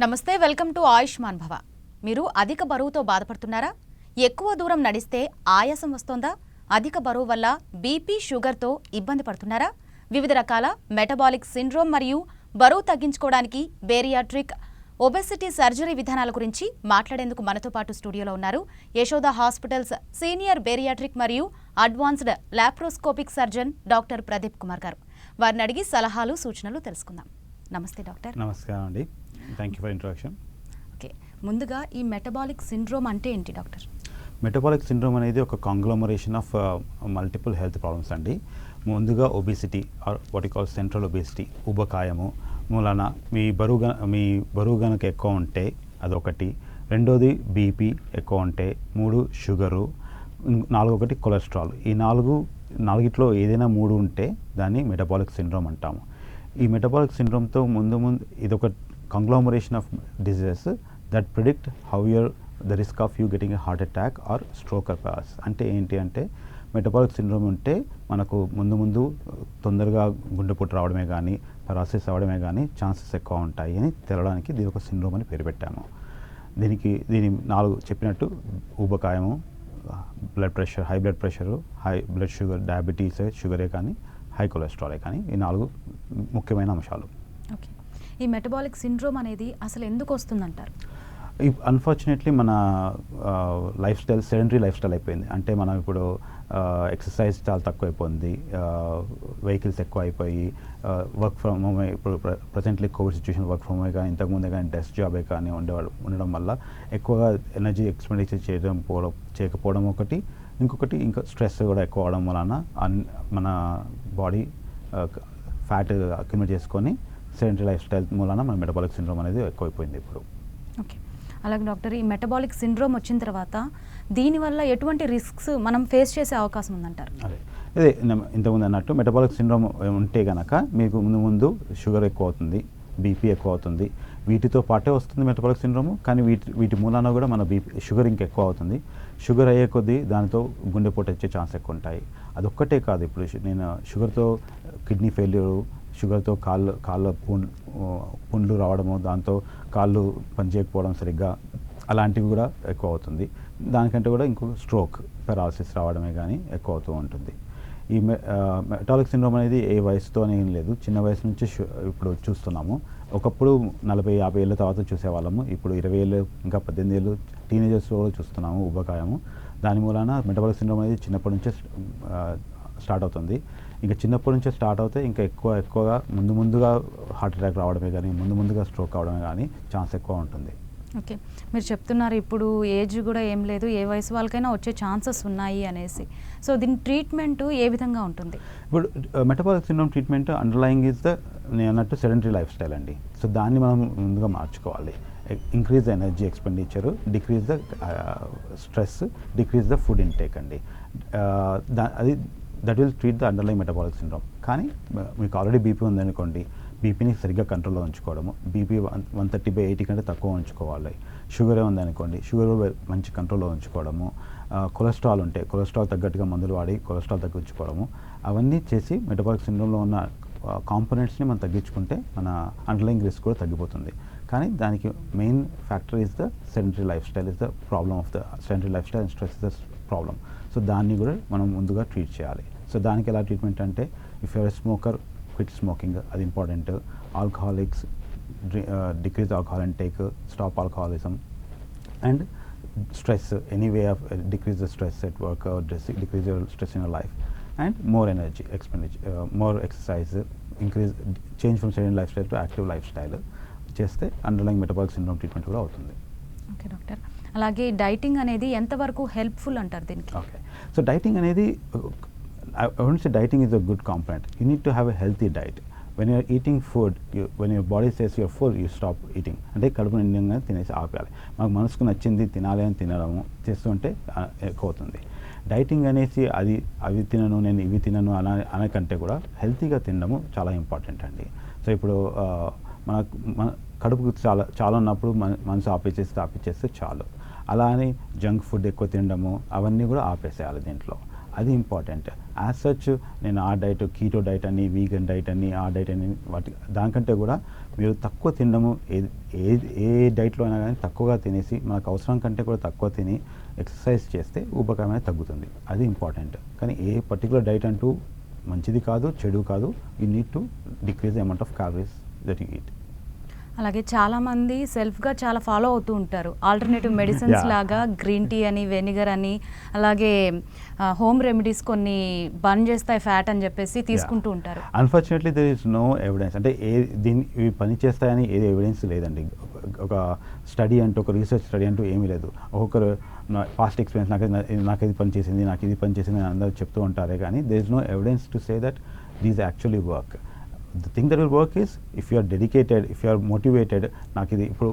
నమస్తే, welcome to Ayushman భవ. మీరు అధిక బరువుతో బాధపడుతున్నారా? ఎక్కువ దూరం నడిస్తే ఆయాసం వస్తోందా? అధిక బరువు వల్ల బీపీ, షుగర్తో ఇబ్బంది పడుతున్నారా? వివిధ రకాల మెటబాలిక్ సిండ్రోమ్ మరియు బరువు తగ్గించుకోవడానికి బేరియాట్రిక్ ఒబెసిటీ సర్జరీ విధానాల గురించి మాట్లాడేందుకు మనతో పాటు స్టూడియోలో ఉన్నారు యశోద హాస్పిటల్స్ సీనియర్ బేరియాట్రిక్ మరియు advanced laparoscopic surgeon doctor Pradeep Kumar గారు. వారిని అడిగి సలహాలు, సూచనలు తెలుసుకుందాం. నమస్తే డాక్టర్. నమస్కారం అండి. Thank you for introduction. Okay, ముందుగా ఈ మెటబాలిక్ సిండ్రోమ్ అంటే ఏంటి డాక్టర్? మెటబాలిక్ సిండ్రోమ్ అనేది ఒక conglomeration of multiple health problems అండి. ముందుగా obesity or what you call central obesity, ఉబకాయము మూలన మీ బరువు గనక ఎక్కువ ఉంటే అదొకటి. రెండోది బీపీ ఎక్కువ ఉంటే. 3 షుగరు. 4 కొలెస్ట్రాల్. ఈ నాలుగిట్లో ఏదైనా 3 ఉంటే దాన్ని మెటబాలిక్ సిండ్రోమ్ అంటాము. ఈ మెటబాలిక్ సిండ్రోమ్తో ముందు ఇదొక conglomeration of diseases that predict how the risk of you getting a heart attack or stroke or paralysis. అంటే ఏంటి అంటే మెటబాలిక్ సిండ్రోమ్ ఉంటే మనకు ముందు తొందరగా గుండెపోటు రావడమే కానీ paralysis అవ్వడమే కానీ ఛాన్సెస్ ఎక్కువ ఉంటాయి అని తెలడానికి దీని ఒక సిండ్రోమ్ అని పేరు పెట్టాము. దీని 4 చెప్పినట్టు ఊబకాయము, blood pressure, high blood pressure, high blood sugar, diabetes, షుగరే కానీ హై కొలెస్ట్రాలే కానీ, ఈ 4 ముఖ్యమైన అంశాలు. ఓకే, ఈ మెటబాలిక్ సిండ్రోమ్ అనేది అసలు ఎందుకు వస్తుందంటారు? అన్ఫార్చునేట్లీ మన సెడెంటరీ లైఫ్ స్టైల్ అయిపోయింది. అంటే మనం ఇప్పుడు ఎక్సర్సైజ్ చాలా తక్కువ అయిపోయింది, వెహికల్స్ ఎక్కువ అయిపోయి, వర్క్ ఫ్రమ్ హోమ్, ఇప్పుడు presently COVID situation work from హోమే కానీ ఇంతకుముందే కానీ డెస్క్ జాబే కానీ ఉండడం వల్ల ఎక్కువగా ఎనర్జీ ఎక్స్పెండిచర్ చేయకపోవడం ఒకటి. ఇంకొకటి ఇంకా స్ట్రెస్ కూడా ఎక్కువ అవడం వలన మన బాడీ ఫ్యాట్ అక్యుములేట్ చేసుకొని సెడెంటరీ లైఫ్ స్టైల్ మూలన మన మెటబాలిక్ సిండ్రోమ్ అనేది ఎక్కువైపోయింది ఇప్పుడు. ఓకే, అలాగే డాక్టర్, ఈ మెటబాలిక్ సిండ్రోమ్ వచ్చిన తర్వాత దీనివల్ల ఎటువంటి రిస్క్స్ మనం ఫేస్ చేసే అవకాశం ఉందంటారు? అదే ఇంతకుముందు అన్నట్టు మెటబాలిక్ సిండ్రోమ్ ఉంటే కనుక మీకు ముందు షుగర్ ఎక్కువ అవుతుంది, బీపీ ఎక్కువ అవుతుంది. వీటితో పాటే వస్తుంది మెటబాలిక్ సిండ్రోము. కానీ వీటి మూలాన కూడా మన షుగర్ ఇంకా ఎక్కువ అవుతుంది. షుగర్ అయ్యే కొద్దీ దానితో గుండెపోటు వచ్చే ఛాన్స్ ఎక్కువ ఉంటాయి. అదొక్కటే కాదు, ఇప్పుడు నేను షుగర్తో కిడ్నీ ఫెయిల్యూరు, షుగర్తో కాళ్ళ పుండ్లు రావడము, దాంతో కాళ్ళు పనిచేయకపోవడం సరిగ్గా, అలాంటివి కూడా ఎక్కువ అవుతుంది. దానికంటే కూడా ఇంకొక స్ట్రోక్, పెరాలసిస్ రావడమే కానీ ఎక్కువ అవుతూ ఉంటుంది. ఈ మెటబాలిక్ సిండ్రోమ్ అనేది ఏ వయసుతో ఏం లేదు, చిన్న వయసు నుంచి ఇప్పుడు చూస్తున్నాము. ఒకప్పుడు 40-50 ఏళ్ళ తర్వాత చూసేవాళ్ళము, ఇప్పుడు 20 ఏళ్ళు ఇంకా 18 ఏళ్ళు టీనేజర్స్లో చూస్తున్నాము ఉబకాయము. దాని మూలన మెటబాలిక్ సిండ్రోమ్ అనేది చిన్నప్పటి నుంచే స్టార్ట్ అవుతుంది. ఇంకా చిన్నప్పటి నుంచే స్టార్ట్ అవుతే ఇంకా ఎక్కువగా ముందుగా హార్ట్ అటాక్ రావడమే కానీ ముందుగా స్ట్రోక్ అవడమే కానీ ఛాన్స్ ఎక్కువ ఉంటుంది. ఓకే, మీరు చెప్తున్నారు ఇప్పుడు ఏజ్ కూడా ఏం లేదు, ఏ వయసు వాళ్ళకైనా వచ్చే ఛాన్సెస్ ఉన్నాయి అనేసి. సో దీని ట్రీట్మెంట్ ఏ విధంగా ఉంటుంది? ఇప్పుడు metabolic syndrome treatment underlying is నేను అన్నట్టు సెడెంటరీ లైఫ్ స్టైల్ అండి. సో దాన్ని మనం ముందుగా మార్చుకోవాలి. Increase the energy expenditure, decrease the stress, decrease the food intake అండి. That will treat the underlying metabolic syndrome. కానీ మీకు ఆల్రెడీ బీపీ ఉందనుకోండి, బీపీని సరిగ్గా కంట్రోల్లో ఉంచుకోవడము, బీపీ 130/80 కంటే తక్కువ ఉంచుకోవాలి. షుగరే ఉందనుకోండి, షుగర్ మంచి కంట్రోల్లో ఉంచుకోవడము, కొలెస్ట్రాల్ ఉంటే కొలెస్ట్రాల్ తగ్గట్టుగా మందులు వాడి కొలెస్ట్రాల్ తగ్గించుకోవడము, అవన్నీ చేసి మెటబాలిక్ సిండ్రోమ్లో ఉన్న కాంపోనెంట్స్ని మనం తగ్గించుకుంటే మన అండర్లైన్ రిస్క్ కూడా తగ్గిపోతుంది. కానీ దానికి main factor is the sedentary life style, is the problem of the sedentary life style and stress is the problem. So దాన్ని కూడా మనం ముందుగా ట్రీట్ చేయాలి. సో దానికి ఎలా ట్రీట్మెంట్ అంటే, if you're smoker, quit smoking, అది important. Alcoholics, decrease alcohol intake, stop alcoholism. And stress, any way of decrease the stress at work, decrease your stress in your life. And more energy expenditure, more exercise, increase, change from sedentary lifestyle to active lifestyle చేస్తే underlying metabolic syndrome treatment కూడా అవుతుంది. Okay doctor, అలాగే dieting అనేది ఎంతవరకు helpful అంటారు దీనికి? Okay, so dieting అనేది, I wouldn't say dieting is a good component. You need to have a healthy diet. When you are eating food, when your body says you are full, you stop eating. అంటే కడుపు నిండంగా తినేసి ఆపేయాలి. మాకు మనసుకు నచ్చింది తినాలి అని తినడము చేస్తుంటే ఎక్కువ అవుతుంది. డైటింగ్ అనేసి అవి తినను, నేను ఇవి తినను అనకంటే కూడా హెల్తీగా తినడము చాలా ఇంపార్టెంట్ అండి. సో ఇప్పుడు మన కడుపుకు చాలా ఉన్నప్పుడు మనసు ఆపేచేస్తే చాలు. అలా అని జంక్ ఫుడ్ ఎక్కువ తినడము అవన్నీ కూడా ఆపేసేయాలి దీంట్లో. అది ఇంపార్టెంట్. యాజ్ సచ్ నేను ఆ డైట్, కీటో డైట్ అని, వీగన్ డైట్ అని, ఆ డైట్ అని, వాటి దానికంటే కూడా మీరు తక్కువ తినడము, ఏ డైట్లో అయినా కానీ తక్కువగా తినేసి మనకు అవసరం కంటే కూడా తక్కువ తిని ఎక్సర్సైజ్ చేస్తే ఊబకాయం అనేది తగ్గుతుంది. అది ఇంపార్టెంట్. కానీ ఏ పర్టికులర్ డైట్ అంటూ మంచిది కాదు, చెడు కాదు. You need to decrease the amount of calories that you eat. అలాగే చాలామంది సెల్ఫ్గా చాలా ఫాలో అవుతూ ఉంటారు. Alternative medicines Yeah. లాగా గ్రీన్ టీ అని, వెనిగర్ అని, అలాగే హోమ్ రెమెడీస్ కొన్ని బర్న్ చేస్తాయి ఫ్యాట్ అని చెప్పేసి తీసుకుంటూ ఉంటారు. Unfortunately there is no evidence. అంటే ఇవి పని చేస్తాయని ఏది ఎవిడెన్స్ లేదండి. ఒక స్టడీ అంటూ, ఒక రీసెర్చ్ స్టడీ అంటూ ఏమీ లేదు. ఒక్కొక్కరు పాస్ట్ ఎక్స్పీరియన్స్ నాకు ఇది పని చేసింది, నాకు ఇది పని చేసింది అని అందరూ చెప్తూ ఉంటారే కానీ there is no evidence to say that these actually work. The thing that will work is if you are dedicated, if you are motivated. నాకు ఇది ఇప్పుడు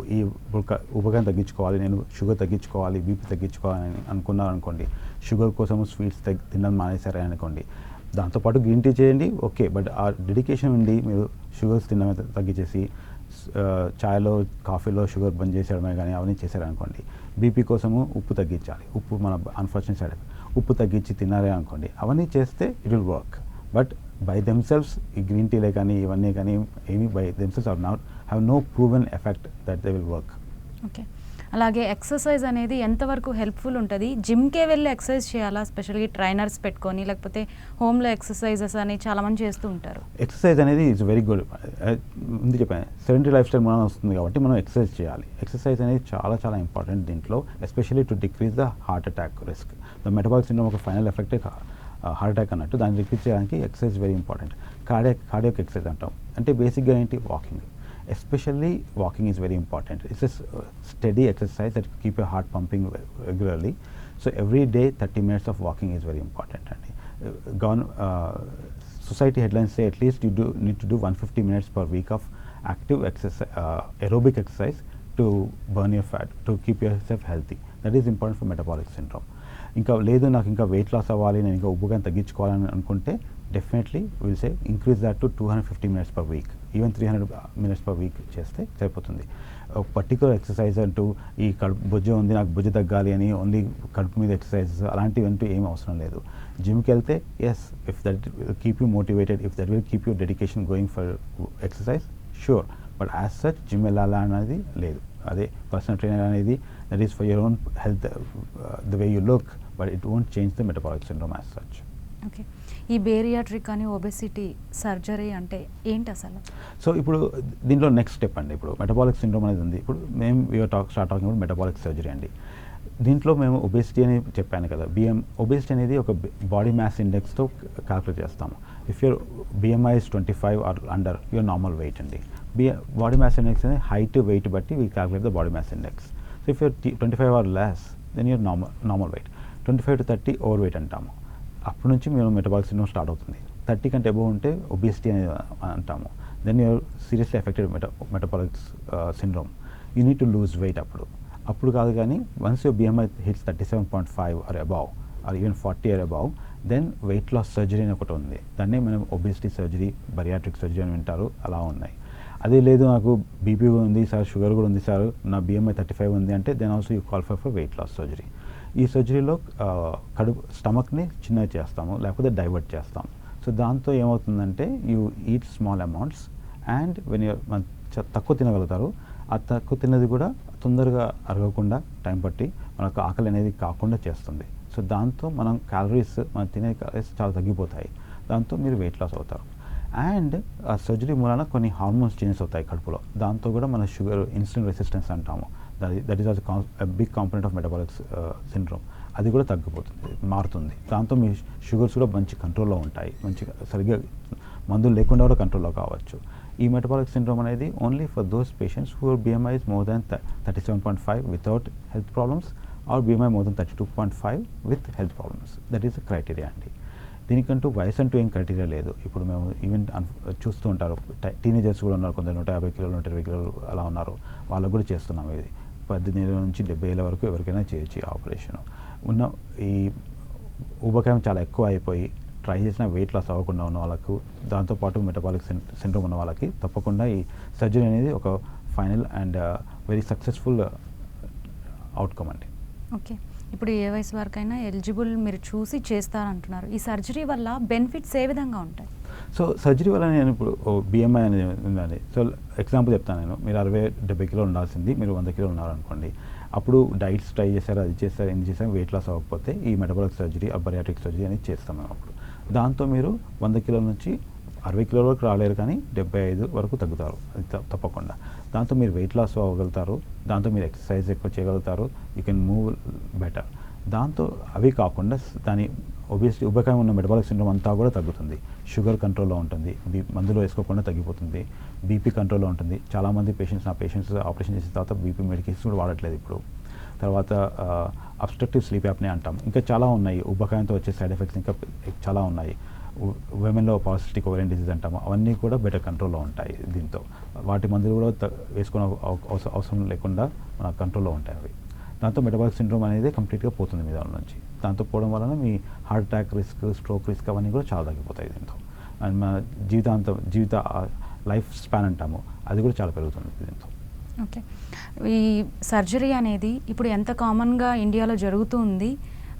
ఉపకారం తగ్గించుకోవాలి, నేను షుగర్ తగ్గించుకోవాలి, బీపీ తగ్గించుకోవాలని అనుకున్నారు అనుకోండి, షుగర్ కోసము స్వీట్స్ తినడం మానేశారే అనుకోండి, దాంతోపాటు గ్రీన్ టీ చేయండి, ఓకే. బట్ ఆ డెడికేషన్ ఉండి మీరు షుగర్స్ తినడం తగ్గించేసి చాయ్లో, కాఫీలో షుగర్ బంద్ చేసేయడమే కానీ అవన్నీ చేశారనుకోండి, బీపీ కోసము ఉప్పు తగ్గించాలి, ఉప్పు మన అన్ఫార్చునేట్ సైడ్ ఉప్పు తగ్గించి తిన్నారే అనుకోండి, అవన్నీ చేస్తే it will work. But by themselves ఈ గ్రీన్ టీలే కానీ ఇవన్నీ కానీ ఏమీ by themselves have no proven effect that they will work. Okay. అలాగే ఎక్సర్సైజ్ అనేది ఎంతవరకు హెల్ప్ఫుల్ ఉంటుంది? జిమ్కే వెళ్ళి ఎక్సర్సైజ్ చేయాలా, స్పెషల్గా ట్రైనర్స్ పెట్టుకొని, లేకపోతే హోమ్లో ఎక్సర్సైజెస్ అని చాలామంది చేస్తూ ఉంటారు. ఎక్సర్సైజ్ అనేది ఈజ్ వెరీ గుడ్. ముందు చెప్పాను, సెడెంటరీ లైఫ్ స్టైల్ మనం వస్తుంది కాబట్టి మనం ఎక్సర్సైజ్ చేయాలి. ఎక్సర్సైజ్ అనేది చాలా చాలా ఇంపార్టెంట్ దీంట్లో, especially to decrease the heart attack risk. The metabolic syndrome ఒక ఫైనల్ ఎఫెక్ట్ హార్ట్ అటాక్ అన్నట్టు, దాన్ని డిక్రీజ్ చేయడానికి exercise very important. Cardiac exercise అంటాం. అంటే బేసిక్గా ఏంటి, walking. Especially walking is very important. It's a steady exercise that keep your heart pumping regularly. So every day 30 minutes of walking is very important. And society headlines say at least you need to do 150 minutes per week of active exercise, aerobic exercise to burn your fat, to keep yourself healthy. That is important for metabolic syndrome. ఇంకా లేదు నాకు ఇంకా weight loss అవ్వాలి, నేను ఇంకా ఉబ్బుగా తగ్గించుకోవాలని అనుకుంటే definitely will say increase that to 250 minutes per week. Even 300 minutes per week చేస్తే సరిపోతుంది. పర్టికులర్ ఎక్సర్సైజ్ అంటూ ఈ కడుపు బొజ్జ ఉంది, నాకు బొజ్జ తగ్గాలి అని ఓన్లీ కడుపు మీద ఎక్సర్సైజెస్ అలాంటివి అంటూ ఏం అవసరం లేదు. జిమ్కి వెళ్తే yes, if that will keep you motivated, if that will keep you dedication going for exercise, sure. But as such gym వెళ్ళాలా అనేది లేదు. అదే పర్సనల్ ట్రైనర్ అనేది that is for your own health, the way you look, but it won't change the metabolic syndrome as such. Okay. ఈ bariatric అని obesity surgery అంటే ఏంటి అసలు? సో ఇప్పుడు దీంట్లో నెక్స్ట్ స్టెప్ అండి. ఇప్పుడు మెటబాలిక్ సిండ్రోమ్ అనేది ఉంది. ఇప్పుడు మేము start talking about metabolic surgery అండి. దీంట్లో మేము ఒబేసిటీ అని చెప్పాను కదా, ఒబేసిటీ అనేది ఒక బాడీ మ్యాస్ ఇండెక్స్తో క్యాల్కులేట్ చేస్తాము. If your BMI is 25 or under, your normal weight అండి. బాడీ మ్యాస్ ఇండెక్స్ అనేది హైట్, వెయిట్ బట్టి we calculate the body mass index. So if your 25 or less, then your normal weight. 25 to 30 overweight అంటాము. అప్పటి నుంచి మేము metabolic syndrome start అవుతుంది. 30 కంటే above ఉంటే ఒబేసిటీ అనేది అంటాము. Then you're seriously affected metabolic syndrome. You need to lose weight. అప్పుడు కాదు కానీ once your BMI hits 37.5 or above or even 40 or above, then weight loss surgery అని ఒకటి ఉంది. దాన్నే మనం ఒబేసిటీ సర్జరీ, బరియాట్రిక్ సర్జరీ అని వింటారు, అలా ఉన్నాయి. అదే లేదు నాకు బీపీ ఉంది సార్, షుగర్ కూడా ఉంది సార్, నా బిఎంఐ 35 ఉంది అంటే then also you qualify for weight loss surgery. ఈ సర్జరీలో స్టమక్ని చిన్నగా చేస్తాము, లేకపోతే డైవర్ట్ చేస్తాము. సో దాంతో ఏమవుతుందంటే you eat small amounts and when you తక్కువ తినగలుగుతారు. ఆ తక్కువ తిన్నది కూడా తొందరగా అరగకుండా టైం పట్టి మనకు ఆకలి అనేది కాకుండా చేస్తుంది. సో దాంతో మనం తినే క్యాలరీస్ చాలా తగ్గిపోతాయి. దాంతో మీరు వెయిట్ లాస్ అవుతారు. అండ్ ఆ సర్జరీ మూలన కొన్ని హార్మోన్స్ చేంజెస్ అవుతాయి కడుపులో. దాంతో కూడా మన షుగర్, ఇన్సులిన్ రెసిస్టెన్స్ అంటాము, that is also big component of metabolic syndrome. అది కూడా తగ్గిపోతుంది, మారుతుంది. దాంతో మీ షుగర్స్ కూడా మంచి కంట్రోల్లో ఉంటాయి, మంచిగా సరిగ్గా మందులు లేకుండా కూడా కంట్రోల్లో కావచ్చు. ఈ మెటబాలిక్ సిండ్రోమ్ అనేది only for those patients who BMI is more than 37.5 without health problems or BMI more than 32.5 with health problems. That is the criteria అండి. దీనికంటూ వయసు అంటూ ఏం క్రైటీరియా లేదు. ఇప్పుడు మేము ఈవెన్ చూస్తూ ఉంటారు, టీనేజర్స్ కూడా ఉన్నారు, కొందరు 150 కిలోలు 120 కిలోలు అలా ఉన్నారు, వాళ్ళకు కూడా చేస్తున్నాం. ఇది 18 నుంచి 70 ఏళ్ళ వరకు ఎవరికైనా చేయొచ్చు ఆపరేషన్. ఉన్న ఈ ఊబకాయం చాలా ఎక్కువ అయిపోయి ట్రై చేసిన వెయిట్ లాస్ అవ్వకుండా ఉన్న వాళ్ళకు, దాంతోపాటు మెటబాలిక్ సిండ్రోమ్ ఉన్న వాళ్ళకి తప్పకుండా ఈ సర్జరీ అనేది ఒక final and very successful outcome అండి. ఓకే. ఇప్పుడు ఏ వయసు వరకైనా ఎలిజిబుల్ మీరు చూసి చేస్తారంటున్నారు. ఈ సర్జరీ వల్ల బెనిఫిట్స్ ఏ విధంగా ఉంటాయి? సో సర్జరీ వల్ల నేను ఇప్పుడు బిఎంఐ అనేది ఉందండి. సో ఎగ్జాంపుల్ చెప్తాను నేను. మీరు 60-70 కిలోలు ఉండాల్సింది మీరు 100 కిలోలు ఉన్నారనుకోండి. అప్పుడు డైట్స్ ట్రై చేశారు, అది చేస్తారు, ఇది చేశారు, వెయిట్ లాస్ అవ్వకపోతే ఈ మెటబాలిక్ సర్జరీ, బరియాట్రిక్ సర్జరీ అనేది చేస్తాం మేము అప్పుడు. దాంతో మీరు 100 కిలోల నుంచి 60 కిలోల వరకు రాలేరు, కానీ 75 వరకు తగ్గుతారు, అది తప్పకుండా. దాంతో మీరు వెయిట్ లాస్ అవ్వగలుగుతారు, దాంతో మీరు ఎక్సర్సైజ్ ఎక్కువ చేయగలుగుతారు, యూ కెన్ మూవ్ బెటర్. దాంతో అవి కాకుండా దాని ఒబిసిటీ, ఉబకాయం ఉన్న మెటబాలిక్ సిండ్రోమ్ అంతా కూడా తగ్గుతుంది. షుగర్ కంట్రోల్లో ఉంటుంది, మందులో వేసుకోకుండా తగ్గిపోతుంది, బీపీ కంట్రోల్లో ఉంటుంది. చాలామంది నా పేషెంట్స్ ఆపరేషన్ చేసిన తర్వాత బీపీ మెడికేషన్స్ కూడా వాడట్లేదు ఇప్పుడు. తర్వాత అబ్స్ట్రక్టివ్ స్లీప్ యాప్నే అంటాం. ఇంకా చాలా ఉన్నాయి, ఉబకాయంతో వచ్చే సైడ్ ఎఫెక్ట్స్ ఇంకా చాలా ఉన్నాయి. విమెన్లో పాలిసిస్టిక్ ఓవరియన్ డిసీజ్ అంటాము, అవన్నీ కూడా బెటర్ కంట్రోల్లో ఉంటాయి దీంతో. వాటి మందులు కూడా వేసుకునే అవసరం లేకుండా మన కంట్రోల్లో ఉంటాయి అవి. దాంతో మెటబాలిక్ సిండ్రోమ్ అనేది కంప్లీట్గా పోతుంది మీ దాని నుంచి. దాంతో పోవడం వలన మీ heart attack risk, stroke risk అవన్నీ కూడా చాలా తగ్గిపోతాయి దీంతో. అండ్ మన జీవిత లైఫ్ స్పాన్ అంటాము, అది కూడా చాలా పెరుగుతుంది దీంతో. ఓకే, ఈ సర్జరీ అనేది ఇప్పుడు ఎంత కామన్గా ఇండియాలో జరుగుతుంది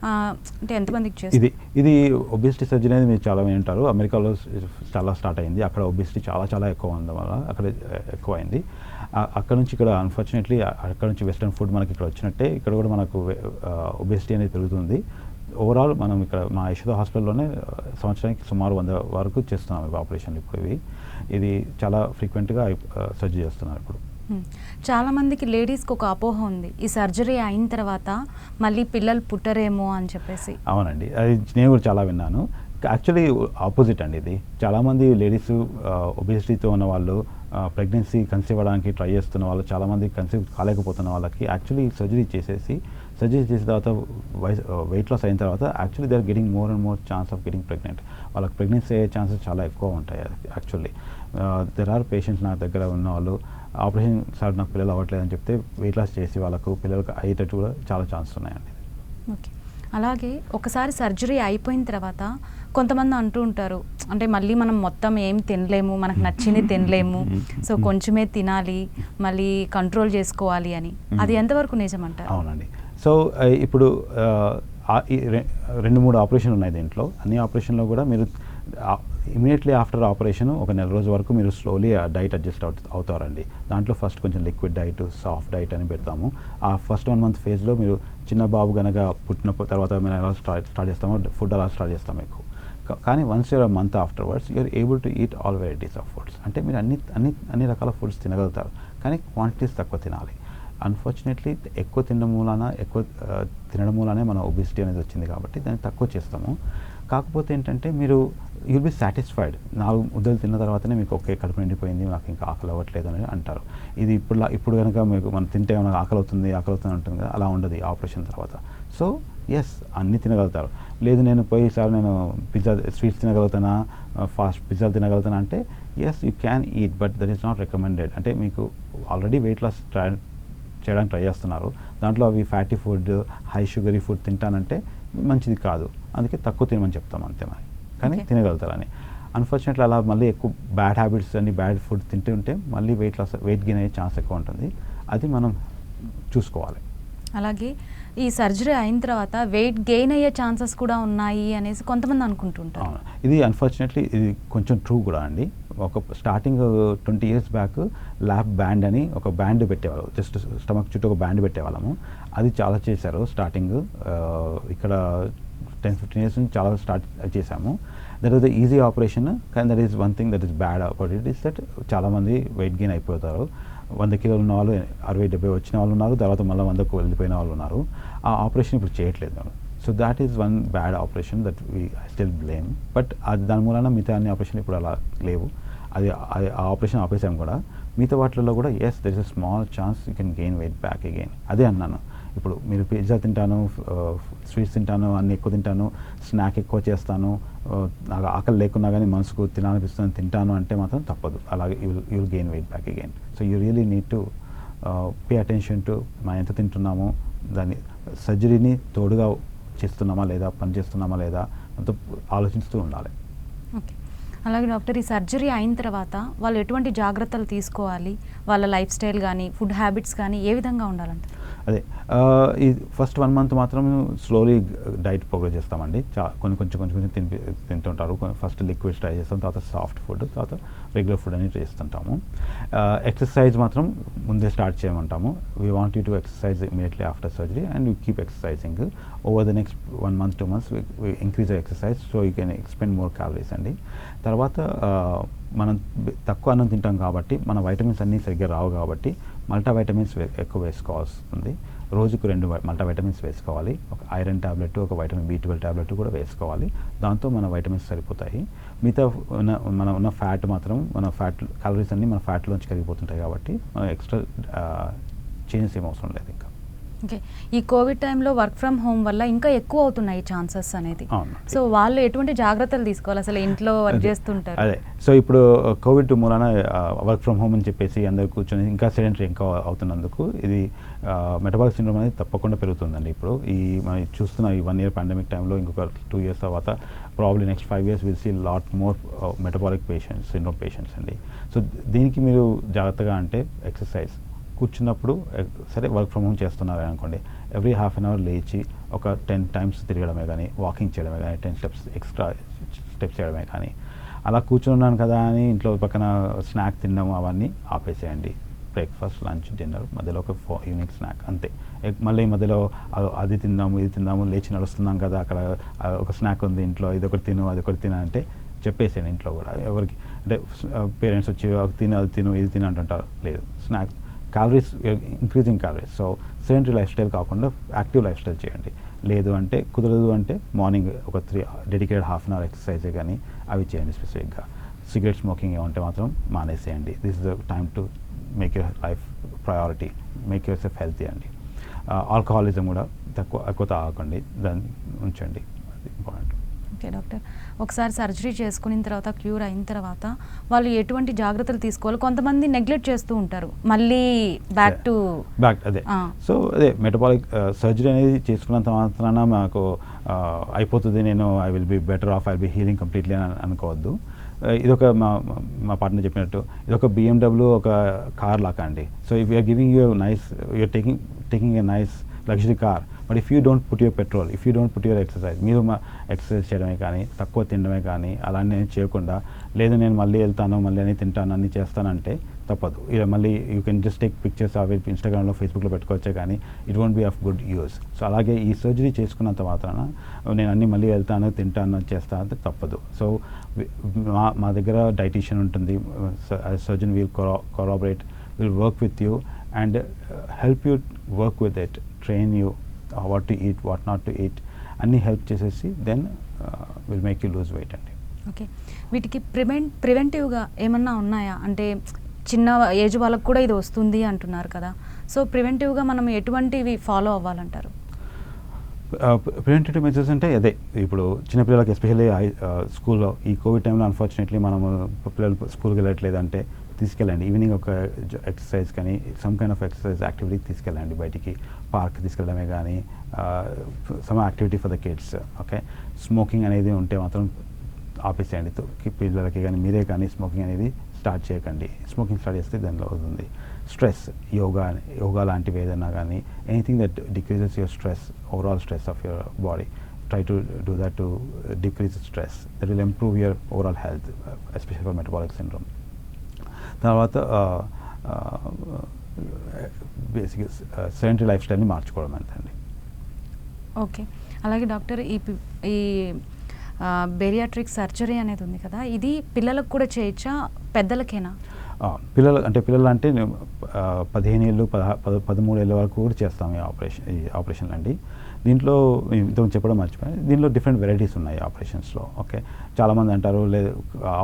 అంటే ఎంతమందికి చేస్తారు? ఇది ఒబిసిటీ సర్జరీ అనేది మీరు చాలా వింటారు. అమెరికాలో చాలా స్టార్ట్ అయింది, అక్కడ ఒబిసిటీ చాలా ఎక్కువ ఉండడం వల్ల అక్కడ ఎక్కువ అయింది. అక్కడ నుంచి ఇక్కడ అన్ఫార్చునేట్లీ అక్కడ నుంచి వెస్ట్రన్ ఫుడ్ మనకి ఇక్కడ వచ్చినట్టే ఇక్కడ కూడా మనకు ఒబిసిటీ అనేది పెరుగుతుంది. ఓవరాల్ మనం ఇక్కడ మా యశోద హాస్పిటల్లోనే సంవత్సరానికి సుమారు 100 వరకు చేస్తున్నాం ఇవి ఆపరేషన్లు. ఇప్పుడు ఇది చాలా ఫ్రీక్వెంట్గా సర్జరీ చేస్తున్నారు ఇప్పుడు. చాలామందికి లేడీస్కి ఒక అపోహ ఉంది, ఈ సర్జరీ అయిన తర్వాత మళ్ళీ పిల్లలు పుట్టరేమో అని చెప్పేసి. అవునండి, అది నేను కూడా చాలా విన్నాను. యాక్చువల్లీ ఆపోజిట్ అండి ఇది. చాలామంది లేడీస్ ఒబేసిటీతో ఉన్న వాళ్ళు, ప్రెగ్నెన్సీ కన్సీవ్ అవ్వడానికి ట్రై చేస్తున్న వాళ్ళు, చాలామంది కన్సీవ్ కాలేకపోతున్న వాళ్ళకి యాక్చువల్లీ సర్జరీ చేసిన తర్వాత వెయిట్ లాస్ అయిన తర్వాత actually they are getting more and more chance of getting pregnant. వాళ్ళకి ప్రెగ్నెన్సీ అయ్యే ఛాన్సెస్ చాలా ఎక్కువ ఉంటాయి యాక్చువల్లీ. దెర్ ఆర్ పేషెంట్స్ నా దగ్గర ఉన్న వాళ్ళు ఆపరేషన్ సార్ నాకు పిల్లలు అవ్వట్లేదు అని చెప్తే వెయిట్ లాస్ చేసి వాళ్ళకు పిల్లలకు అయ్యేటట్టు కూడా చాలా ఛాన్సెస్ ఉన్నాయండి. ఓకే, అలాగే ఒకసారి సర్జరీ అయిపోయిన తర్వాత కొంతమంది అంటూ ఉంటారు, అంటే మళ్ళీ మనం మొత్తం ఏం తినలేము, మనకు నచ్చింది తినలేము, సో కొంచెమే తినాలి, మళ్ళీ కంట్రోల్ చేసుకోవాలి అని. అది ఎంతవరకు నిజమంటారు? అవునండి. సో ఇప్పుడు 2-3 ఆపరేషన్లు ఉన్నాయి దీంట్లో. అన్ని ఆపరేషన్లో కూడా మీరు ఇమీడియట్లీ ఆఫ్టర్ ఆపరేషన్ ఒక నెల రోజు వరకు మీరు స్లోలీ డైట్ అడ్జస్ట్ అవుతారండి. దాంట్లో ఫస్ట్ కొంచెం లిక్విడ్ డైట్, సాఫ్ట్ డైట్ అని పెడతాము. ఆ ఫస్ట్ 1 మంత్ ఫేజ్లో మీరు చిన్న బాబు కనుక పుట్టిన తర్వాత మేము ఎలా స్టార్ట్ చేస్తామో ఫుడ్ అలా స్టార్ట్ చేస్తాము ఎక్కువ. కానీ once your month afterwards you're able to eat all varieties of foods. అంటే మీరు అన్ని రకాల ఫుడ్స్ తినగలుగుతారు, కానీ క్వాంటిటీస్ తక్కువ తినాలి. అన్ఫార్చునేట్లీ ఎక్కువ తినడం మూలానే మన ఒబిసిటీ అనేది వచ్చింది కాబట్టి దాన్ని తక్కువ చేస్తాము. కాకపోతే ఏంటంటే మీరు యుల్ బి సాటిస్ఫైడ్. 4 ముద్దలు తిన్న తర్వాతనే మీకు ఓకే కడుపు నిండిపోయింది, నాకు ఇంకా ఆకలి అవ్వట్లేదు అని అంటారు. ఇది ఇప్పుడు కనుక మీకు మనం తింటే మనకు ఆకలి అవుతుంది ఉంటుంది కదా, అలా ఉండదు ఈ ఆపరేషన్ తర్వాత. సో ఎస్, అన్నీ తినగలుగుతారు. లేదు నేను పోయిసారి నేను స్వీట్స్ తినగలుగుతానా, ఫాస్ట్ పిజ్జాలు తినగలుగుతానా అంటే yes you can eat, but that is not recommended. అంటే మీకు ఆల్రెడీ వెయిట్ లాస్ చేయడానికి ట్రై చేస్తున్నారు, దాంట్లో అవి fatty food, high sugary food తింటానంటే మంచిది కాదు. అందుకే తక్కువ తినమని చెప్తాం అంతే మరి, కానీ తినగలుగుతారని. అన్ఫార్చునేట్లీ అలా మళ్ళీ ఎక్కువ బ్యాడ్ హ్యాబిట్స్ అని బ్యాడ్ ఫుడ్ తింటుంటే మళ్ళీ వెయిట్ గెయిన్ అయ్యే ఛాన్స్ ఎక్కువ ఉంటుంది. అది మనం చూసుకోవాలి. అలాగే ఈ సర్జరీ అయిన తర్వాత వెయిట్ గెయిన్ అయ్యే ఛాన్సెస్ కూడా ఉన్నాయి అనేసి కొంతమంది అనుకుంటుంటారు. ఇది అన్ఫార్చునేట్లీ ఇది కొంచెం ట్రూ కూడా అండి. ఒక starting 20 years back lap band అని ఒక బ్యాండ్ పెట్టేవాళ్ళు, జస్ట్ స్టమక్ చుట్టూ ఒక బ్యాండ్ పెట్టేవాళ్ళము. అది చాలా చేశారు స్టార్టింగ్. ఇక్కడ 10-15 years నుంచి చాలా స్టార్ట్ చేశాము. That is the easy operation, కానీ that is one thing that is bad about it is that చాలామంది వెయిట్ గెయిన్ అయిపోతారు. 100 కిలోలు ఉన్న వాళ్ళు 60-70 వచ్చిన వాళ్ళు ఉన్నారు, తర్వాత మళ్ళీ 100కు వెళ్ళిపోయిన వాళ్ళు ఉన్నారు. ఆ ఆపరేషన్ ఇప్పుడు చేయట్లేదు మేము. So that is one bad operation that we still blame. But అది దాని మూలన మిగతా అన్ని ఆపరేషన్ ఇప్పుడు అలా లేవు. అది ఆ ఆపరేషన్ ఆపేసాం కూడా. మిగతా వాటిల్లో కూడా yes there is a small chance you can gain weight back again. అదే అన్నాను, ఇప్పుడు మీరు పిజ్జా తింటాను, స్వీట్స్ తింటాను, అన్నీ ఎక్కువ తింటాను, స్నాక్ ఎక్కువ చేస్తాను, నాకు ఆకలి లేకున్నా కానీ మనసుకు తినాలనిపిస్తుంది తింటాను అంటే మాత్రం తప్పదు. అలాగే you will gain weight back again. So you really need to pay attention to మనం ఎంత తింటున్నామో, దాన్ని సర్జరీని తోడుగా చేస్తున్నామా లేదా, పని చేస్తున్నామా లేదా అంత ఆలోచిస్తూ ఉండాలి. ఓకే, అలాగే డాక్టర్ ఈ సర్జరీ అయిన తర్వాత వాళ్ళు ఎటువంటి జాగ్రత్తలు తీసుకోవాలి, వాళ్ళ లైఫ్ స్టైల్ కానీ ఫుడ్ హ్యాబిట్స్ కానీ ఏ విధంగా ఉండాలంటే? అదే ఈ ఫస్ట్ 1 మంత్ మాత్రం స్లోలీ డైట్ ప్రోగ్రెస్ చేస్తామండి. కొంచెం తింటుంటారు. ఫస్ట్ లిక్విడ్స్ ట్రై చేస్తాం, తర్వాత సాఫ్ట్ ఫుడ్, తర్వాత రెగ్యులర్ ఫుడ్ అని చేస్తుంటాము. ఎక్సర్సైజ్ మాత్రం ముందే స్టార్ట్ చేయమంటాము. We want you to exercise immediately after surgery and you keep exercising over the next 1 month 2 months we increase the exercise so you can expend more calories అండి. తర్వాత మనం తక్కువ అన్నం తింటాం కాబట్టి మన వైటమిన్స్ అన్నీ సరిగ్గా రావు కాబట్టి మల్టీవైటమిన్స్ ఎక్కువ వేసుకోవాల్సి ఉంది. రోజుకు 2 మల్టీవైటమిన్స్ వేసుకోవాలి. ఒక ఐరన్ ట్యాబ్లెట్, ఒక వైటమిన్ B12 ట్యాబ్లెట్ కూడా వేసుకోవాలి. దాంతో మన వైటమిన్స్ సరిపోతాయి. మిగతా ఉన్న ఫ్యాట్ మాత్రం క్యాలరీస్ అన్నీ మన ఫ్యాట్లోంచి కరిగిపోతుంటాయి కాబట్టి ఎక్స్ట్రా చేంజెస్ ఏం అవసరం లేదు ఇంకా. ఓకే, ఈ కోవిడ్ టైంలో వర్క్ ఫ్రమ్ హోమ్ వల్ల ఇంకా ఎక్కువ అవుతున్నాయి ఛాన్సెస్ అనేది. సో వాళ్ళు ఎటువంటి జాగ్రత్తలు తీసుకోవాలి? అసలు ఇంట్లో వర్క్ చేస్తుంటారు. అదే, సో ఇప్పుడు కోవిడ్ మూలాన వర్క్ ఫ్రమ్ హోమ్ అని చెప్పేసి అందరు కూర్చొని ఇంకా సెడెంటరీ ఇంకా అవుతున్నందుకు ఇది మెటబాలిక్ సిండ్రోమ్ అనేది తప్పకుండా పెరుగుతుందండి. ఇప్పుడు మనం చూస్తున్న ఈ 1 year పాండమిక్ టైంలో ఇంకొక 2 years తర్వాత probably next 5 years will see lot more metabolic patients, syndrome patients అండి. సో దీనికి మీరు జాగ్రత్తగా అంటే ఎక్సర్సైజ్, కూర్చున్నప్పుడు సరే వర్క్ ఫ్రమ్ హోమ్ చేస్తున్నారు అనుకోండి, ఎవ్రీ హాఫ్ అన్ అవర్ లేచి ఒక 10 times తిరగడమే కానీ, వాకింగ్ చేయడమే కానీ, 10 steps ఎక్స్ట్రా స్టెప్స్ చేయడమే కానీ, అలా కూర్చున్నాను కదా అని ఇంట్లో పక్కన స్నాక్ తినడం అవన్నీ ఆపేసేయండి. బ్రేక్ఫాస్ట్, లంచ్, డిన్నర్, మధ్యలో ఒక ఈవినింగ్ స్నాక్ అంతే. మళ్ళీ మధ్యలో అది తిందాము ఇది తిందాము, లేచి నడుస్తున్నాం కదా అక్కడ ఒక స్నాక్ ఉంది ఇంట్లో, ఇది ఒకటి తిను అది ఒకటి తిన అంటే చెప్పేసాను ఇంట్లో కూడా. ఎవరికి అంటే పేరెంట్స్ వచ్చి అది తిను ఇది తిను అంటుంటారు. లేదు, snack calories, increasing calories. So sedentary lifestyle కాకుండా యాక్టివ్ లైఫ్ స్టైల్ చేయండి. లేదు అంటే కుదరదు అంటే మార్నింగ్ ఒక 3 dedicated half an hour exercise కానీ అవి చేయండి. స్పెసిఫిక్గా సిగరెట్ స్మోకింగ్ ఏమంటే మాత్రం మానేసేయండి. This is the time to make your life priority, make yourself healthy అండి. ఆల్కహాలిజం కూడా ఎక్కువ తాగకండి, దాన్ని ఉంచండి, అది ఇంపార్టెంట్. ఓకే డాక్టర్, ఒకసారి సర్జరీ చేసుకున్న తర్వాత క్యూర్ అయిన తర్వాత వాళ్ళు ఎటువంటి జాగ్రత్తలు తీసుకోవాలి? కొంతమంది నెగ్లెక్ట్ చేస్తూ ఉంటారు, మళ్ళీ బ్యాక్ అదే. సో అదే మెటబాలిక్ సర్జరీ అనేది చేసుకున్నంత మాత్రాన మాకు అయిపోతుంది, నేను I will be better of, I will be healing completely అని అనుకోవద్దు. ఇదొక మా పార్ట్నర్ చెప్పినట్టు ఇదొక BMW ఒక కార్ లాగా అండి. So if you're giving you nice, you're taking a nice luxury car, but if you don't put your petrol, if you don't put your exercise, మీరు ఎక్సర్సైజ్ చేయడమే కానీ తక్కువ తినడమే కానీ అలానే చేయకుండా, లేదు నేను మళ్ళీ వెళ్తాను మళ్ళీ అని తింటాను అన్నీ చేస్తానంటే తప్పదు. ఇలా మళ్ళీ you can just take pictures అవి ఇన్స్టాగ్రామ్లో, ఫేస్బుక్లో పెట్టుకోవచ్చే కానీ it won't be of good use. So అలాగే ఈ సర్జరీ చేసుకున్నంత మాత్రాన నేను అన్నీ మళ్ళీ వెళ్తాను తింటాను చేస్తాను అంటే తప్పదు. సో మా దగ్గర డైటీషియన్ ఉంటుంది, surgeon will corroborate, will work with you and help you work with it, train you what to eat, what not to eat, అన్ని హెల్ప్ చేసేసి then will make you lose weight అండి. Okay, వీటికి ప్రివెంటివ్గా ఏమన్నా ఉన్నాయా? అంటే చిన్న ఏజ్ వాళ్ళకు కూడా ఇది వస్తుంది అంటున్నారు కదా, సో ప్రివెంటివ్గా మనం ఎటువంటివి ఫాలో అవ్వాలంటారు? ప్రివెంటివ్ మెజర్స్ అంటే అదే, ఇప్పుడు చిన్నపిల్లలకి ఎస్పెషల్లీ స్కూల్లో ఈ కోవిడ్ టైంలో అన్ఫార్చునేట్లీ మనము పిల్లలు స్కూల్కి వెళ్ళట్లేదంటే తీసుకెళ్ళండి. ఈవినింగ్ ఒక ఎక్సర్సైజ్ కానీ సమ్ కైండ్ ఆఫ్ ఎక్సర్సైజ్ యాక్టివిటీకి తీసుకెళ్ళండి. బయటికి పార్క్ తీసుకెళ్ళడమే కానీ some activity for the kids. Okay, smoking అనేది ఉంటే మాత్రం ఆపేసేయండి. పిల్లలకి కానీ మీరే కానీ స్మోకింగ్ అనేది స్టార్ట్ చేయకండి. స్మోకింగ్ స్టార్ట్ చేస్తే దానిలో అవుతుంది. స్ట్రెస్, యోగా లాంటివి ఏదైనా కానీ anything that decreases your stress, overall stress of your body, try to do that to decrease stress. That will improve your overall health, especially for metabolic syndrome. తర్వాత బేసిక్గా sedentary life స్టైల్ని మార్చుకోవడం అంతే. ఓకే, అలాగే doctor ఈ bariatric surgery అనేది ఉంది కదా, ఇది పిల్లలకు కూడా చేయొచ్చా, పెద్దలకేనా? పిల్లలు అంటే 15 ఏళ్ళు 13 ఏళ్ళ వరకు కూడా చేస్తాం ఈ ఆపరేషన్ అండి. దీంట్లో ఇంతకు చెప్పడం మర్చిపోయాను, దీంట్లో డిఫరెంట్ వెరైటీస్ ఉన్నాయి ఆపరేషన్స్లో. ఓకే, చాలామంది అంటారు లేదు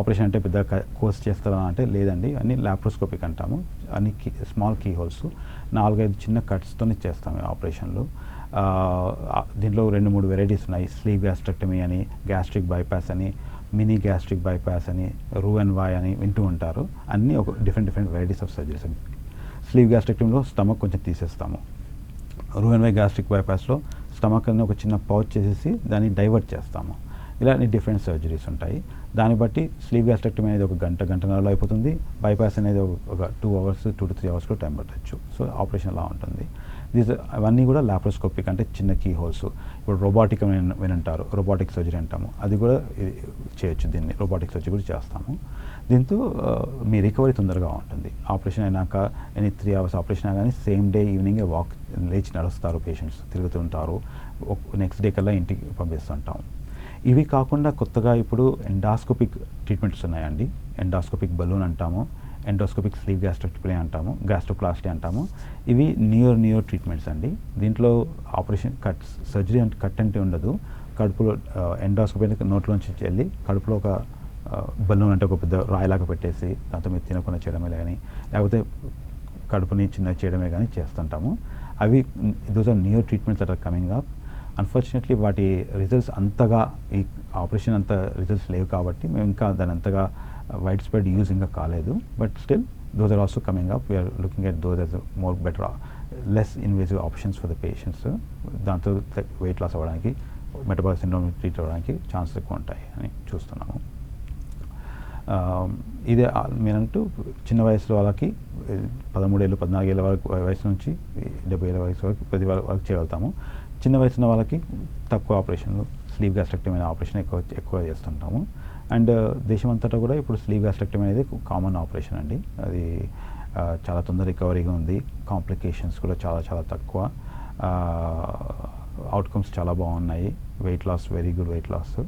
ఆపరేషన్ అంటే పెద్ద కోర్స్ చేస్తారా అంటే లేదండి, అన్ని లాప్రోస్కోపిక్ అంటాము. అన్ని స్మాల్ కీ హోల్స్ 4-5 చిన్న కట్స్తో చేస్తాము ఈ ఆపరేషన్లు. దీంట్లో 2-3 వెరైటీస్ ఉన్నాయి. స్లీవ్ గ్యాస్ట్రెక్టమీ అని, గ్యాస్ట్రిక్ బైపాస్ అని, మినీ గ్యాస్ట్రిక్ బైపాస్ అని, ROO&Y అని వింటూ ఉంటారు. అన్నీ ఒక డిఫరెంట్ వెరైటీస్ ఆఫ్ సర్జరీస్. స్లీవ్ గ్యాస్ట్రెక్టమీలో స్టమక్ కొంచెం తీసేస్తాము. ROO&Y గ్యాస్ట్రిక్ బైపాస్లో స్టమక్ అని ఒక చిన్న పౌచ్ చేసేసి దాన్ని డైవర్ట్ చేస్తాము. ఇలా డిఫరెంట్ సర్జరీస్ ఉంటాయి. దాన్ని బట్టి స్లీవ్ గ్యాస్ట్రెక్టమీ అనేది ఒక గంటన్నరలో అయిపోతుంది. బైపాస్ అనేది ఒక 2 hours 2 to 3 hours టైం పట్టచ్చు. సో ఆపరేషన్ అలా ఉంటుంది. అవన్నీ కూడా లాప్రోస్కోపిక్ అంటే చిన్న కీ హోల్స్. ఇప్పుడు రోబోటిక్ వినంటారు, రోబోటిక్ సర్జరీ అంటాము, అది కూడా చేయొచ్చు. దీన్ని రోబోటిక్ సర్జరీ కూడా చేస్తాము. దీంతో మీ రికవరీ తొందరగా ఉంటుంది. ఆపరేషన్ అయినాక 3 hours ఆపరేషన్ కానీ సేమ్ డే ఈవినింగే లేచి నడుస్తారు పేషెంట్స్, తిరుగుతుంటారు. నెక్స్ట్ డే కల్లా ఇంటికి పంపిస్తుంటాం. ఇవి కాకుండా కొత్తగా ఇప్పుడు ఎండాస్కోపిక్ ట్రీట్మెంట్స్ ఉన్నాయండి. ఎండాస్కోపిక్ బలూన్ అంటాము, ఎండోస్కోపిక్ స్లీవ్ గ్యాస్ట్రోటమీ అంటాము, గ్యాస్ట్రోప్లాస్టీ అంటాము. ఇవి నియో ట్రీట్మెంట్స్ అండి. దీంట్లో ఆపరేషన్ సర్జరీ అంటే కట్ అంటే ఉండదు. కడుపులో ఎండోస్కోపీ అంటే నోట్లోంచి వెళ్ళి కడుపులో ఒక బలూన్ అంటే ఒక పెద్ద రాయిలాగా పెట్టేసి దాంతో మీరు తినకుండా చేయడమే కానీ, లేకపోతే కడుపుని చిన్న చేయడమే కానీ చేస్తుంటాము. అవి those are neo treatments that are coming up. Unfortunately వాటి రిజల్ట్స్ అంతగా, ఈ ఆపరేషన్ అంత రిజల్ట్స్ లేవు కాబట్టి మేము ఇంకా దాని అంతగా వైడ్ స్ప్రెడ్ యూజ్ ఇంకా కాలేదు. But still those are also coming up. We're looking at those as more better, less invasive options for the patients. దాంతో వెయిట్ లాస్ అవ్వడానికి, మెటబాలిక్ సిండ్రోమ్ ట్రీట్ అవ్వడానికి ఛాన్సెస్ ఎక్కువ ఉంటాయి అని చూస్తున్నాము. ఇదే మీరంటూ చిన్న వయసులో వాళ్ళకి 13 ఏళ్ళు 14 ఏళ్ళ వయసు నుంచి 70 ఏళ్ళ వయసు వరకు ప్రతి వరకు చేయగలుగుతాము. చిన్న వయసున్న వాళ్ళకి తక్కువ ఆపరేషన్లు, స్లీవ్ గ్యాస్ట్రెక్టమీ అనే ఆపరేషన్ ఎక్కువ చేస్తుంటాము. అండ్ దేశమంతటా కూడా ఇప్పుడు స్లీవ్ గ్యాస్ట్రెక్టమీ అనేది కామన్ ఆపరేషన్ అండి. అది చాలా తొందర రికవరీగా ఉంది. కాంప్లికేషన్స్ కూడా చాలా తక్కువ. అవుట్కమ్స్ చాలా బాగున్నాయి. Weight loss, very good weight loss.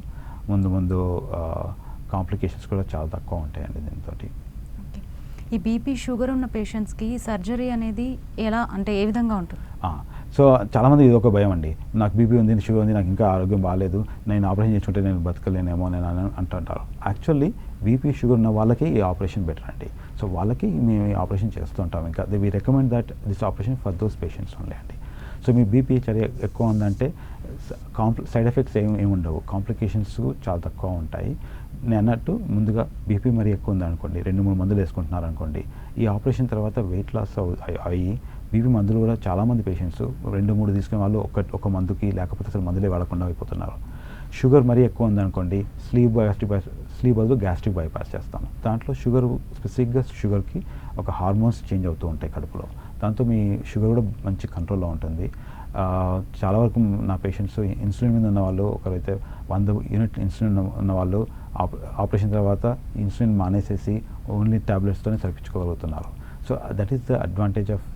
ముందు కాంప్లికేషన్స్ కూడా చాలా తక్కువ ఉంటాయండి దీంతో. ఈ బీపీ షుగర్ ఉన్న పేషెంట్స్కి సర్జరీ అనేది ఎలా, అంటే ఏ విధంగా ఉంటుంది? సో చాలామంది ఇది ఒక భయం అండి. నాకు బీపీ ఉంది, షుగర్ ఉంది, నాకు ఇంకా ఆరోగ్యం బాగాలేదు, నేను ఆపరేషన్ చేసుకుంటే నేను బతకలేనేమో నేను అంటుంటారు. యాక్చువల్లీ బీపీ షుగర్ ఉన్న వాళ్ళకి ఈ ఆపరేషన్ బెటర్ అండి. సో వాళ్ళకి మేము ఈ ఆపరేషన్ చేస్తూ ఉంటాం. ఇంకా we recommend that this operation for those patients only అండి. సో మీ బీపీ ఎక్కువ ఉందంటే సైడ్ ఎఫెక్ట్స్ ఏమి ఉండవు, కాంప్లికేషన్స్ చాలా తక్కువ ఉంటాయి. నేను అన్నట్టు ముందుగా బీపీ మరీ ఎక్కువ ఉందనుకోండి, 2-3 మందులు వేసుకుంటున్నారు అనుకోండి, ఈ ఆపరేషన్ తర్వాత వెయిట్ లాస్ అయ్యి బీపీ మందులు కూడా చాలామంది పేషెంట్స్ 2-3 తీసుకునే వాళ్ళు ఒక మందుకి, లేకపోతే అసలు మందులే వాడకుండా అయిపోతున్నారు. షుగర్ మరీ ఎక్కువ ఉందనుకోండి, స్లీవ్ బదులు గ్యాస్ట్రిక్ బైపాస్ చేస్తాము. దాంట్లో స్పెసిఫిక్గా షుగర్కి ఒక హార్మోన్స్ చేంజ్ అవుతూ ఉంటాయి కడుపులో. దాంతో మీ షుగర్ కూడా మంచి కంట్రోల్లో ఉంటుంది. చాలా వరకు నా పేషెంట్స్ ఇన్సులిన్ మీద ఉన్న వాళ్ళు, ఒకరైతే 100 యూనిట్ ఇన్సులిన్ ఉన్న వాళ్ళు ఆపరేషన్ తర్వాత ఇన్సులిన్ మానేసేసి ఓన్లీ ట్యాబ్లెట్స్తోనే సరిపించుకోగలుగుతున్నారు. So that is the advantage of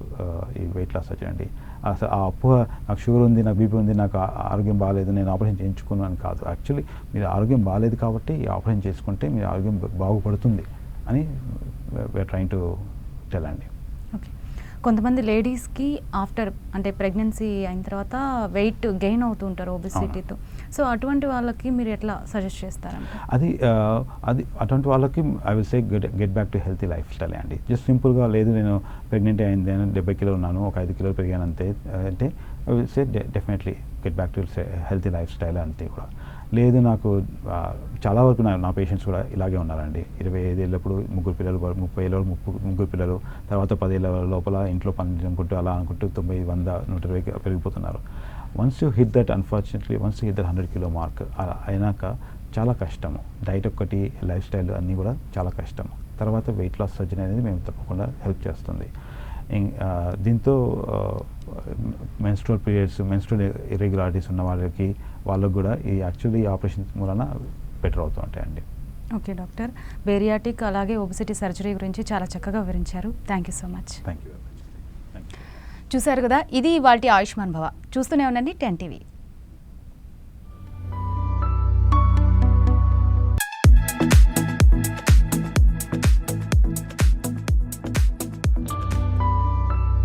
ఈ వెయిట్ లాస్ సర్జరీ అండి. అసలు ఆ అపోహ, నాకు షుగర్ ఉంది, నాకు బీపీ ఉంది, నాకు ఆరోగ్యం బాగాలేదు, నేను ఆపరేషన్ చేయించుకున్నాను కాదు. యాక్చువల్లీ మీరు ఆరోగ్యం బాగాలేదు కాబట్టి ఈ ఆపరేషన్ చేసుకుంటే మీ ఆరోగ్యం బాగుపడుతుంది అని వీఆర్ ట్రైంగ్ టు టెల్ అండి. ఓకే. కొంతమంది లేడీస్కి ఆఫ్టర్ అంటే ప్రెగ్నెన్సీ అయిన తర్వాత వెయిట్ గెయిన్ అవుతూ ఉంటారు ఒబెసిటీతో. సో అటువంటి వాళ్ళకి మీరు ఎట్లా సజెస్ట్ చేస్తారంటే? అది అటువంటి వాళ్ళకి I will say get back to healthy life style అండి. జస్ట్ సింపుల్గా లేదు నేను ప్రెగ్నెంట్ అయింది, 70 కిలోలు ఉన్నాను, ఒక 5 కిలోలు పెరిగాను అంతే అంటే I will say definitely get back to healthy life style అంతే కూడా. లేదు నాకు చాలా వరకు నా పేషెంట్స్ కూడా ఇలాగే ఉన్నారండి. 25 ఏళ్ళప్పుడు 3 పిల్లలు, 30 ఏళ్ళ 3 పిల్లలు, తర్వాత 10 ఏళ్ళ లోపల ఇంట్లో పని అనుకుంటూ అలా అనుకుంటూ 90, 100, 120 పెరిగిపోతున్నారు. Once you hit that 100 kilo mark అయినాక చాలా కష్టము. డైట్ ఒక్కటి, లైఫ్ స్టైల్ అన్నీ కూడా చాలా కష్టము. తర్వాత వెయిట్ లాస్ సర్జరీ అనేది మేము తప్పకుండా హెల్ప్ చేస్తుంది. దీంతో మెన్స్ట్రువల్ పీరియడ్స్, మెన్స్ట్రువల్ ఇర్రెగ్యులారిటీస్ ఉన్న వాళ్ళకి కూడా ఈ యాక్చువల్లీ ఆపరేషన్ మూలన బెటర్ అవుతూ ఉంటాయండి. ఓకే డాక్టర్, బేరియాటిక్ అలాగే ఒబెసిటీ సర్జరీ గురించి చాలా చక్కగా వివరించారు. Thank you so much. Thank you. చూశారు కదా, ఇది ఇవాల్టి ఆయుష్మాన్ భవ. చూస్తూనే ఉండండి 10 TV.